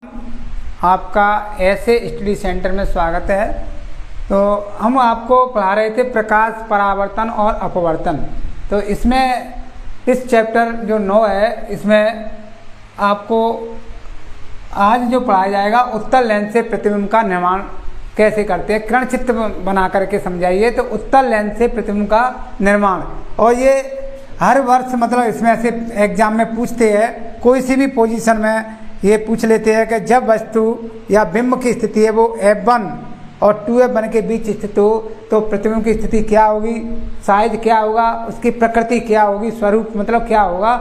आपका ऐसे study centre में स्वागत है। तो हम आपको पढ़ा रहे थे प्रकाश परावर्तन और अपवर्तन। तो इसमें इस चैप्टर जो 9 है, इसमें आपको आज जो पढ़ाया जाएगा उत्तल लेंस से प्रतिबिंब का निर्माण कैसे करते हैं, किरण चित्र बना करके समझाइए। तो उत्तल लेंस से प्रतिबिंब का निर्माण, और ये हर वर्ष मतलब इसमें से एग्जाम में पूछते हैं, कोई सी भी पोजीशन में ये पूछ लेते हैं कि जब वस्तु या बिंब की स्थिति है वो F1 और 2F1 के बीच स्थित हो तो प्रतिबिंब की स्थिति क्या होगी, साइज क्या होगा, उसकी प्रकृति क्या होगी, स्वरूप मतलब क्या होगा।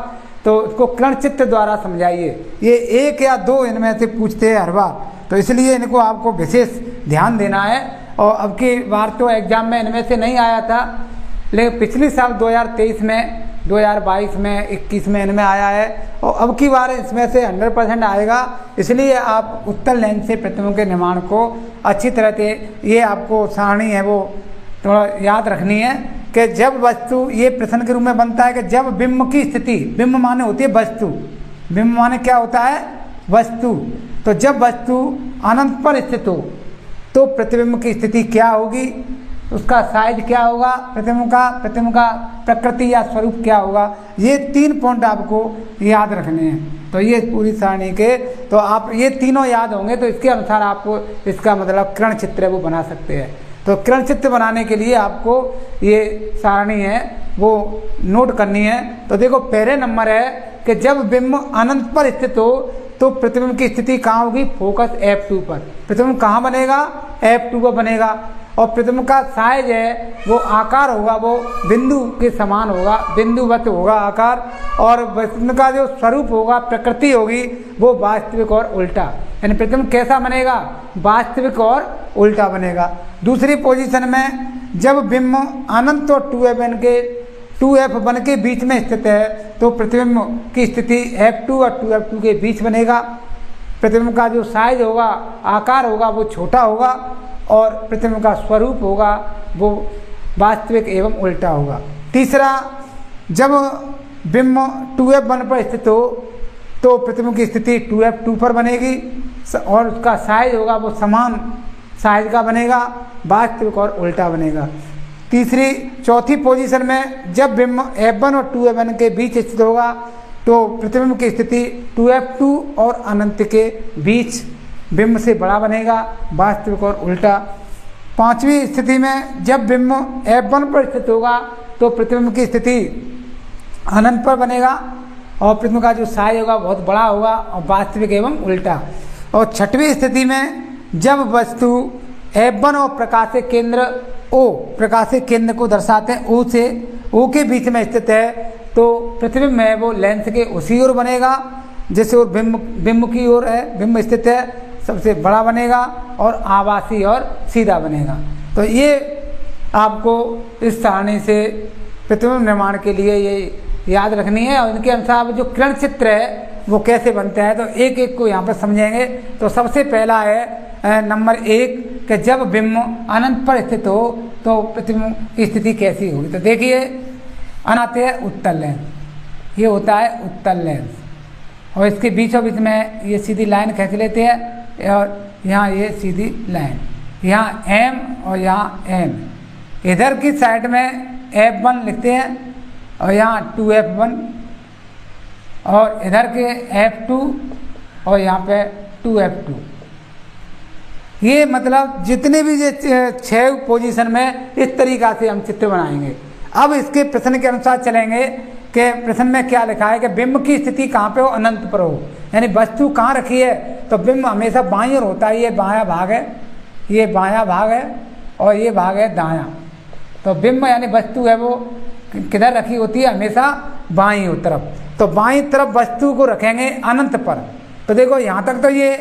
तो उसको किरण चित्र द्वारा समझाइए। ये 1 या 2 इनमें से पूछते हैं हर बार, तो इसलिए इनको आपको विशेष ध्यान देना है। और अब की बार तो एग्जाम में इनमें से नहीं आया था, लेकिन पिछले साल 2023 में, 2022 में, 21 में इनमें आया है, और अब की बार इसमें से 100% आएगा। इसलिए आप उत्तल लेंस से प्रतिबिंब के निर्माण को अच्छी तरह से, ये आपको सारणी है वो थोड़ा याद रखनी है कि जब वस्तु, ये प्रश्न के रूप में बनता है कि जब बिंब की स्थिति, बिंब माने होती है वस्तु, बिंब माने क्या होता है वस्तु, तो जब वस्तु अनंत पर स्थित हो तो प्रतिबिंब की स्थिति क्या होगी, उसका साइज क्या होगा, प्रतिबिंब का प्रकृति या स्वरूप क्या होगा। ये 3 पॉइंट आपको याद रखने हैं। तो ये पूरी सारणी के, तो आप ये तीनों याद होंगे तो इसके अनुसार आपको इसका मतलब किरण चित्र वो बना सकते हैं। तो किरण चित्र बनाने के लिए आपको ये सारणी है वो नोट करनी है। तो देखो पहले नंबर है कि जब बिंब अनंत पर स्थित हो तो प्रतिबिंब की स्थिति कहाँ होगी, फोकस F2 पर। प्रतिबिंब कहाँ बनेगा, F2 पर बनेगा। और प्रतिबिंब का साइज है वो आकार होगा वो बिंदु के समान होगा, बिंदुवत होगा आकार। और प्रतिबिंब का जो स्वरूप होगा, प्रकृति होगी, वो वास्तविक और उल्टा, यानी प्रतिबिंब कैसा बनेगा, वास्तविक और उल्टा बनेगा। दूसरी पोजीशन में जब बिंब अनंत और 2F1 के बीच में स्थित है तो प्रतिबिंब की स्थिति F2 और 2F2 के बीच बनेगा। प्रतिबिंब का जो साइज होगा, आकार होगा, वो छोटा होगा, और प्रतिबिंब का स्वरूप होगा वो वास्तविक एवं उल्टा होगा। तीसरा, जब बिंब 2F1 पर स्थित हो तो प्रतिबिंब की स्थिति 2F2 पर बनेगी, और उसका साइज होगा वो समान साइज का बनेगा, वास्तविक और उल्टा बनेगा। चौथी पोजीशन में जब बिंब F1 और 2F1 के बीच स्थित होगा तो प्रतिबिंब की स्थिति 2F2 और अनंत के बीच बिंब से बड़ा बनेगा, वास्तविक और उल्टा। 5वीं स्थिति में जब बिंब F1 पर स्थित होगा तो प्रतिबिंब की स्थिति अनंत पर बनेगा, और प्रतिबिंब का जो साइज होगा बहुत बड़ा होगा, और वास्तविक एवं उल्टा। और 6वीं स्थिति में जब वस्तु F1 और प्रकाशिक केंद्र O, प्रकाशिक केंद्र को दर्शाते हैं O से, O के बीच में स्थित है तो प्रतिबिंब है वो लेंस के उसी ओर बनेगा जैसे और बिंब की ओर है, बिंब स्थित है, सबसे बड़ा बनेगा, और आभासी और सीधा बनेगा। तो ये आपको इस सारणी से प्रतिबिंब निर्माण के लिए ये याद रखनी है। और इनके अनुसार जो किरण चित्र है वो कैसे बनता है, तो एक एक को यहाँ पर समझेंगे। तो सबसे पहला है नंबर 1 कि जब बिंब अनंत पर स्थित हो तो प्रतिबिंब की स्थिति कैसी होगी। तो देखिए आते हैं उत्तल लेंस, ये होता है उत्तल लेंस, और इसके बीचों बीच में ये सीधी लाइन खींच लेते हैं, और यहाँ ये सीधी लाइन, यहाँ M और यहाँ M, इधर की साइड में F1 लिखते हैं, और यहाँ 2F1, और इधर के F2, और यहाँ पे 2F2। ये मतलब जितने भी ये 6 पोजीशन में इस तरीक़ा से हम चित्र बनाएंगे। अब इसके प्रश्न के अनुसार चलेंगे कि प्रश्न में क्या लिखा है कि बिंब की स्थिति कहाँ पे हो, अनंत पर हो, यानी वस्तु कहाँ रखी है, तो बिंब हमेशा बाईं ओर होता है। ये बायां भाग है, ये बायां भाग है, और ये भाग है दायां। तो बिंब यानी वस्तु है वो किधर रखी होती है, हमेशा बाईं तरफ। तो बाईं तरफ वस्तु को रखेंगे अनंत पर। तो देखो यहाँ तक तो ये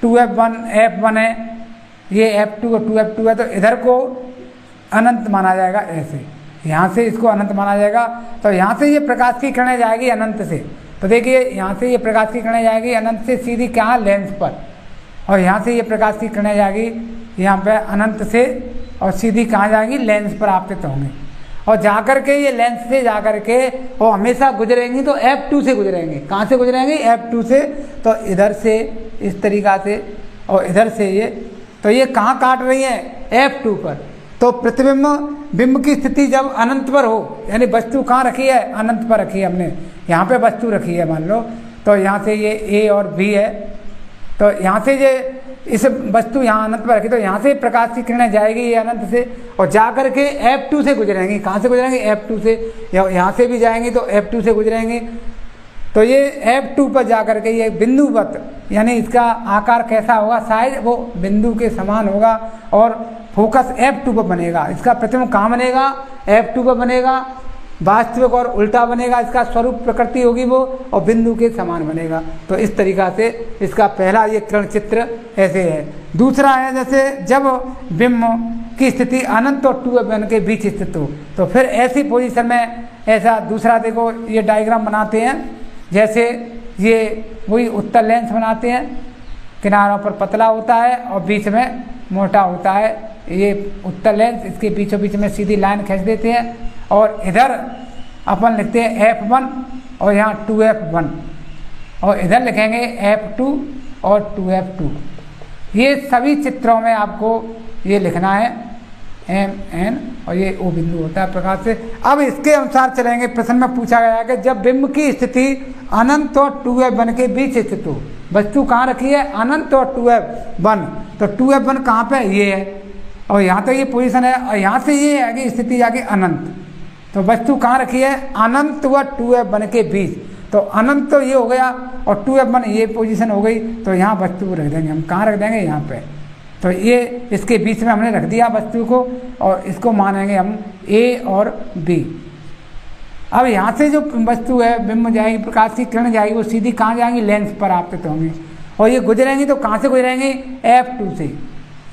2F1 F1 है, ये F2 और 2F2 है, तो इधर को अनंत माना जाएगा, ऐसे यहाँ से इसको अनंत माना जाएगा। तो यहाँ से ये प्रकाश की किरणें जाएगी अनंत से। तो देखिए यहाँ से ये प्रकाश की किरणें जाएगी अनंत से सीधी कहाँ, लेंस पर, और यहाँ से ये प्रकाश की किरणें जाएगी यहाँ पे अनंत से, और सीधी कहाँ जाएगी, लेंस पर आपतित होंगे। और जाकर के ये लेंस से जाकर के वो हमेशा गुजरेंगी तो F2 से गुजरेंगे। कहाँ से गुजरेंगे? F2 से। तो इधर से इस तरीक़ा से, और इधर से ये, तो ये कहाँ काट रही है, F2 पर। तो प्रतिबिंब बिंब की स्थिति जब अनंत पर हो, यानी वस्तु कहाँ रखी है, अनंत पर रखी है हमने, यहाँ पे वस्तु रखी है मान लो, तो यहाँ से ये A और B है, तो यहाँ से ये इस वस्तु यहाँ अनंत पर रखी, तो यहाँ से प्रकाश की किरणें जाएगी ये अनंत से, और जा कर के F2 से गुजरेंगी। कहाँ से गुजरेंगी, F2 से, यहाँ से भी जाएंगी तो F2 से गुजरेंगी। तो ये F2 पर जा कर के ये बिंदुवत, यानी इसका आकार कैसा होगा, साइज वो बिंदु के समान होगा, और फोकस F2 पर बनेगा। इसका प्रतिबिंब कहाँ बनेगा, F2 पर बनेगा, वास्तविक और उल्टा बनेगा, इसका स्वरूप प्रकृति होगी वो, और बिंदु के समान बनेगा। तो इस तरीक़ा से इसका पहला ये किरण चित्र ऐसे है। दूसरा है जैसे जब बिंब की स्थिति अनंत और 2F1 के बीच स्थित हो, तो फिर ऐसी पोजीशन में ऐसा दूसरा, देखो ये डायग्राम बनाते हैं, जैसे ये वही उत्तल लेंस बनाते हैं, किनारों पर पतला होता है और बीच में मोटा होता है, ये उत्तल लेंस, इसके बीचों बीच में सीधी लाइन खींच देते हैं, और इधर अपन लिखते हैं F1 और यहाँ 2F1, और इधर लिखेंगे F2 और 2F2। ये सभी चित्रों में आपको ये लिखना है MN, और ये O बिंदु होता है प्रकाश से। अब इसके अनुसार चलेंगे। प्रश्न में पूछा गया है कि जब बिंब की स्थिति अनंत और 2F1 के बीच स्थित हो, वस्तु कहाँ रखी है, अनंत और 2F1, तो 2F1 कहाँ पे, ये है, और यहाँ तक ये पोजीशन है, और यहाँ से ये है कि स्थिति जाके अनंत, तो वस्तु कहाँ रखी है, अनंत व 2F1 के बीच, तो अनंत तो ये हो गया और 2F1 ये पोजीशन हो गई, तो यहाँ वस्तु को रख देंगे हम, कहाँ रख देंगे, यहाँ पे। तो ये इसके बीच में हमने रख दिया वस्तु को, और इसको मानेंगे हम A और B। अब यहाँ से जो वस्तु है, बिंब जाएगी, प्रकाश की किरण जाएगी, वो सीधी कहाँ जाएंगी, लेंस पर आपतित होंगी, और ये गुजरेंगी तो कहाँ से गुजरेंगी, F2 से,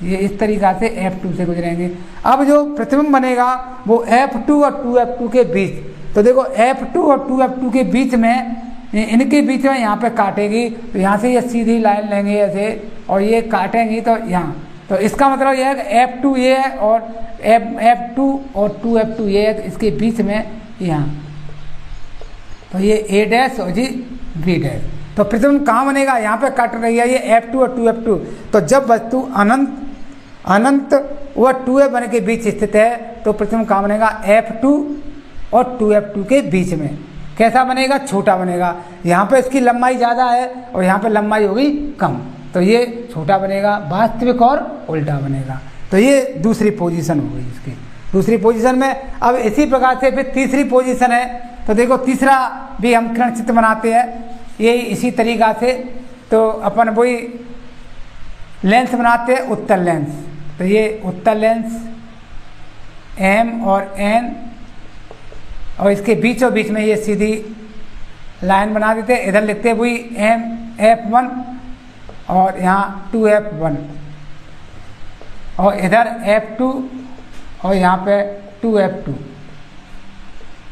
ये इस तरीक़ा से F2 से गुजरेंगे। अब जो प्रतिबिंब बनेगा वो F2 और 2F2 के बीच, तो देखो F2 और 2F2 के बीच में, इनके बीच में यहाँ पे काटेगी, तो यहाँ से ये सीधी लाइन लेंगे ऐसे, और ये काटेंगी तो यहाँ, तो इसका मतलब यह है कि F2 ये है और F2 और 2F2 ये है, तो इसके बीच में यहाँ, तो ये A' और जी B'। तो प्रतिबिंब कहाँ बनेगा, यहाँ पे काट रही है ये F2 और 2F2। तो जब वस्तु अनंत व 2F1 के बीच स्थित है, तो प्रतिबिंब कहाँ बनेगा, F2 और 2F2 के बीच में। कैसा बनेगा, छोटा बनेगा, यहाँ पे इसकी लंबाई ज़्यादा है और यहाँ पे लंबाई होगी कम, तो ये छोटा बनेगा, वास्तविक और उल्टा बनेगा। तो ये दूसरी पोजीशन हो गई इसकी। दूसरी पोजीशन में अब इसी प्रकार से फिर तीसरी पोजीशन है, तो देखो तीसरा भी हम किरण चित्र बनाते हैं, ये इसी तरीक़ा से। तो अपन वही लेंस बनाते हैं, उत्तल लेंस, तो ये उत्तल लेंस M और N, और इसके बीचों बीच में ये सीधी लाइन बना देते हैं, इधर लिखते हैं वही F1 और यहाँ 2F1, और इधर F2 और यहाँ पे 2F2,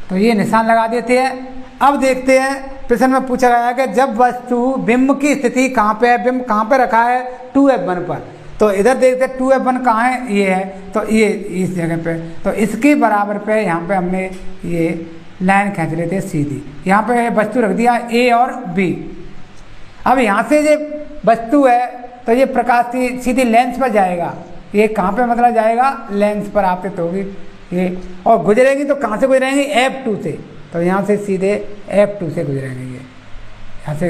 तो ये निशान लगा देते हैं। अब देखते हैं, प्रश्न में पूछा गया है कि जब वस्तु बिंब की स्थिति कहाँ पे है, बिंब कहाँ पे रखा है, 2F1 पर, तो इधर देखते हैं 2F1 कहाँ है, ये है, तो ये इस जगह पे, तो इसके बराबर पे यहाँ पे हमने ये लाइन खींच लेते हैं सीधी, यहाँ पे वस्तु रख दिया A और B। अब यहाँ से ये वस्तु है, तो ये प्रकाश की सीधी लेंस पर जाएगा, ये कहाँ पे मतलब जाएगा, लेंस पर आपतित होगी ये, और गुजरेगी तो कहाँ से गुजरेंगी, F2 से, तो यहाँ से सीधे F2 से गुजरेंगे ये, यहाँ से।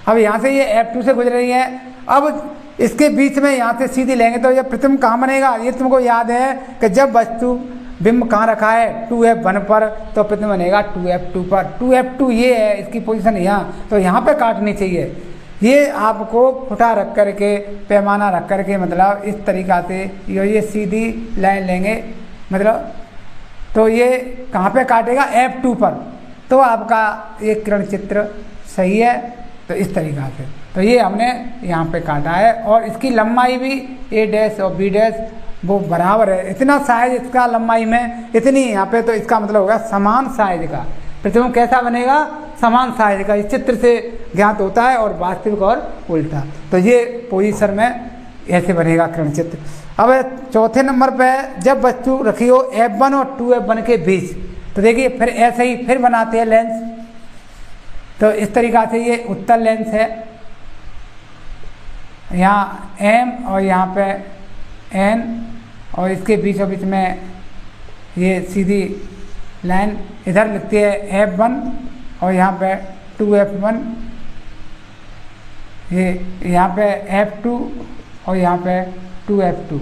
अब यहाँ से ये F2 से गुजर रही है, अब इसके बीच में यहाँ से सीधी लेंगे तो ये प्रतिबिंब कहाँ बनेगा, ये तुमको याद है कि जब वस्तु बिंब कहाँ रखा है, 2F1 पर, तो प्रतिबिंब बनेगा 2F2 पर। 2F2 ये है, इसकी पोजीशन यहाँ, तो यहाँ पे काटनी चाहिए। ये आपको फुटा रख करके, पैमाना रख करके, मतलब इस तरीक़ा से ये सीधी लाइन लेंगे, मतलब तो ये कहाँ पे काटेगा, F2 पर, तो आपका ये किरण चित्र सही है। तो इस तरीक़ा से, तो ये हमने यहाँ पे काटा है, और इसकी लंबाई भी A' और B' वो बराबर है, इतना साइज इसका लंबाई में, इतनी यहाँ पे, तो इसका मतलब होगा समान साइज का प्रतिबिंब। कैसा बनेगा, समान साइज का, इस चित्र से ज्ञात होता है, और वास्तविक और उल्टा। तो ये पोजीशन में ऐसे बनेगा किरण चित्र। अब चौथे नंबर पे, जब वस्तु रखी हो F1 और 2F1 के बीच, तो देखिए फिर ऐसे ही फिर बनाते हैं लेंस। तो इस तरीक़ा से ये उत्तल लेंस है, यहाँ एम और यहाँ पे एन और इसके बीचों बीच में ये सीधी लाइन इधर लिखती है F1 और यहाँ पे 2F1, ये यहाँ पे F2 और यहाँ पे 2F2।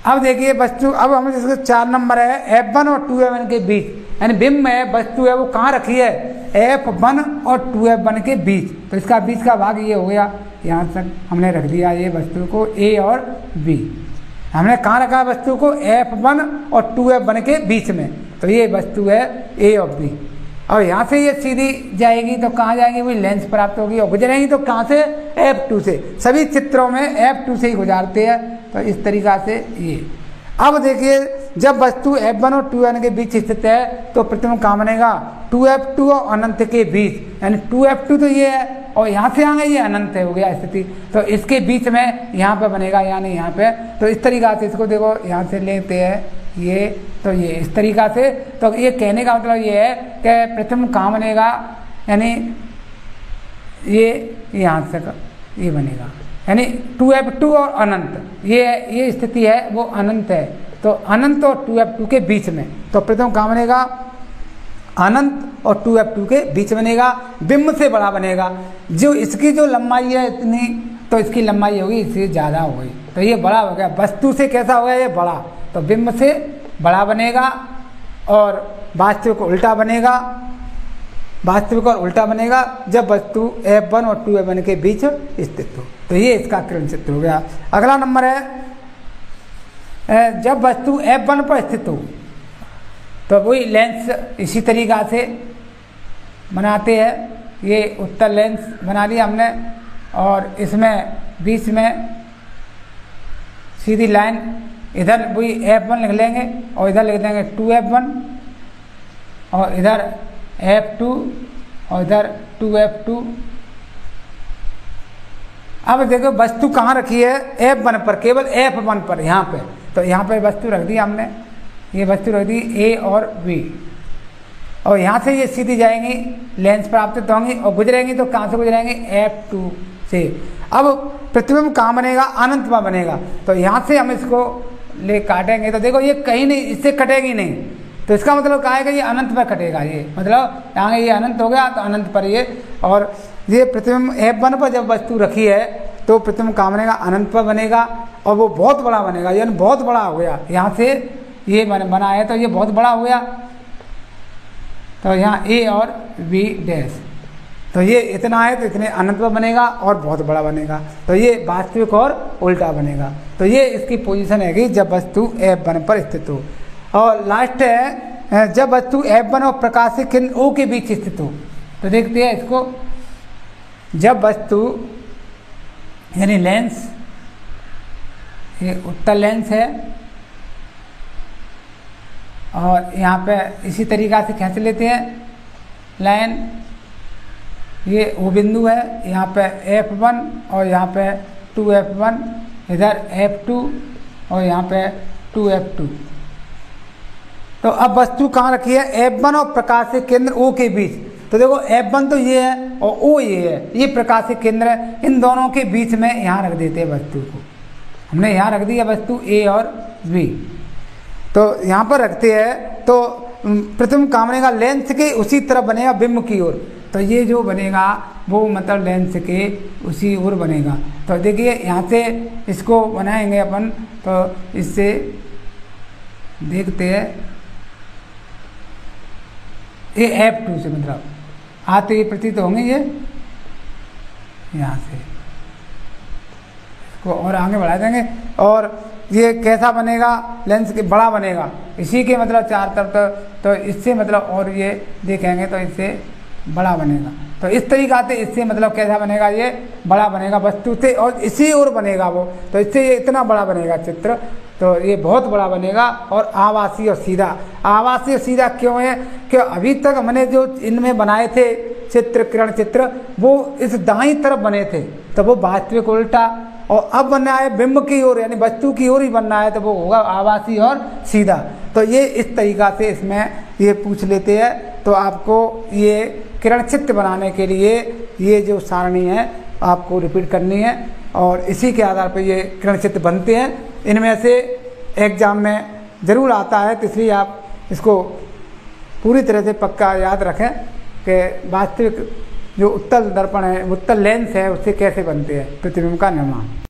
अब देखिए वस्तु, अब हमें जैसे 4 नंबर है F1 और 2F1 के बीच, यानी बिंब है, वस्तु है वो कहाँ रखी है, F1 और 2F1 के बीच। तो इसका बीच का भाग ये हो गया, यहाँ तक हमने रख दिया ये वस्तु को A और B। हमने कहाँ रखा है वस्तु को, F1 और 2F1 के बीच में। तो ये वस्तु है A और B। और यहाँ से ये सीधी जाएगी तो कहाँ जाएगी, वही लेंस प्राप्त होगी, और गुजरेगी तो कहाँ से, F2 से। सभी चित्रों में F2 से ही गुजारते हैं। तो इस तरीक़ा से ये। अब देखिए जब वस्तु F1 और 2F1 के बीच स्थित है तो प्रतिबिंब कहाँ बनेगा, 2F2 और अनंत के बीच, यानी 2F2 तो ये है और यहाँ से आगे ये अनंत है, हो गया स्थिति। तो इसके बीच में यहाँ पे बनेगा, यानी यहाँ पे। तो इस तरीक़ा से इसको देखो, यहाँ से लेते हैं ये, तो ये इस तरीक़ा से। तो ये कहने का मतलब ये है कि प्रतिबिंब कहाँ बनेगा, यानी ये यहाँ से ये बनेगा, यानी 2F2 और अनंत, ये स्थिति है वो अनंत है। तो अनंत और 2F2 के बीच में, तो प्रतिबिंब कहाँ बनेगा, अनंत और 2F2 के बीच बनेगा, बिंब से बड़ा बनेगा। जो इसकी जो लंबाई है इतनी, तो इसकी लंबाई होगी इससे ज़्यादा हो गई, तो ये बड़ा हो गया। वस्तु से कैसा हो गया, ये बड़ा, तो बिंब से बड़ा बनेगा और वास्तविक उल्टा बनेगा, वास्तविक और उल्टा बनेगा जब वस्तु F1 और 2F1 के बीच स्थित हो। तो ये इसका किरण चित्र हो गया। अगला नंबर है जब वस्तु F1 पर स्थित हो, तो वही लेंस इसी तरीक़ा से बनाते हैं। ये उत्तल लेंस बना लिया हमने और इसमें बीच में सीधी लाइन, इधर वही F1 लिख लेंगे और इधर लिख देंगे 2F1 और इधर F2 और इधर 2F2। अब देखो वस्तु कहाँ रखी है, F1 पर, केवल F1 पर, यहाँ पे। तो यहाँ पे वस्तु रख दी हमने, ये वस्तु रख दी A और B, और यहाँ से ये सीधी जाएंगी, लेंस प्राप्त होंगी और गुजरेंगी तो कहाँ से गुजरेंगी, F2 से। अब प्रतिबिंब कहाँ बनेगा, अनंत में बनेगा। तो यहाँ से हम इसको ले काटेंगे तो देखो ये कहीं नहीं, इससे कटेगी नहीं। तो इसका मतलब क्या है कि ये अनंत पर कटेगा, ये मतलब यहाँ ये अनंत हो गया तो अनंत पर ये। और ये प्रतिबिंब F1 पर जब वस्तु रखी है तो प्रतिबिंब कहाँ बनेगा, अनंत पर बनेगा और वो बहुत बड़ा बनेगा, यानी बहुत बड़ा हो गया। यहाँ से ये बना है तो ये बहुत बड़ा हो गया। तो यहाँ A और B डैश, तो ये इतना है तो इतने अनंत पर बनेगा और बहुत बड़ा बनेगा। तो ये वास्तविक और उल्टा बनेगा। तो ये इसकी पोजीशन है कि जब वस्तु F1 पर स्थित हो। और लास्ट है जब वस्तु F1 और प्रकाशीय केंद्र O के बीच स्थित हो। तो देखते हैं इसको, जब वस्तु यानी लेंस, ये उत्तल लेंस है और यहाँ पे इसी तरीक़ा से खींच लेते हैं लाइन, ये वो बिंदु है, यहाँ पे F1 और यहाँ पे 2F1, इधर F2 और यहाँ पे 2F2। तो अब वस्तु कहाँ रखी है, F1 और प्रकाशीय केंद्र O के बीच। तो देखो F1 तो ये है और O ये है, ये प्रकाशीय केंद्र है, इन दोनों के बीच में यहाँ रख देते हैं वस्तु को। हमने यहाँ रख दिया वस्तु A और B, तो यहाँ पर रखते हैं तो प्रतिबिंब कहाँ बनेगा, लेंस के उसी तरफ बनेगा, बिंब की ओर। तो ये जो बनेगा वो मतलब लेंस के उसी ओर बनेगा। तो देखिए यहाँ से इसको बनाएंगे अपन, तो इससे देखते हैं ये F2 से मतलब आते ही प्रतीत होंगे ये यहाँ से, इसको और आगे बढ़ा देंगे। और ये कैसा बनेगा, लेंस के बड़ा बनेगा, इसी के मतलब चार तरफ। तो इससे मतलब और ये देखेंगे तो इससे बड़ा बनेगा। तो इस तरीक़ा से इससे मतलब कैसा बनेगा, ये बड़ा बनेगा वस्तु से और इसी ओर बनेगा वो। तो इससे ये इतना बड़ा बनेगा चित्र, तो ये बहुत बड़ा बनेगा। और आभासी और सीधा, आभासी और सीधा क्यों है कि अभी तक हमने जो इनमें बनाए थे चित्र, किरण चित्र, वो इस दाईं तरफ बने थे, तो वो वास्तविक उल्टा। और अब बनना है बिंब की ओर, यानी वस्तु की ओर ही बनना है, तो वो होगा आभासी और सीधा। तो ये इस तरीक़ा से इसमें ये पूछ लेते हैं। तो आपको ये किरण चित्र बनाने के लिए ये जो सारणी है आपको रिपीट करनी है और इसी के आधार पर ये किरण चित्र बनते हैं। इनमें से एग्जाम में ज़रूर आता है, तो इसलिए आप इसको पूरी तरह से पक्का याद रखें कि वास्तविक जो उत्तल दर्पण है, उत्तल लेंस है, उससे कैसे बनते हैं प्रतिबिंब का निर्माण।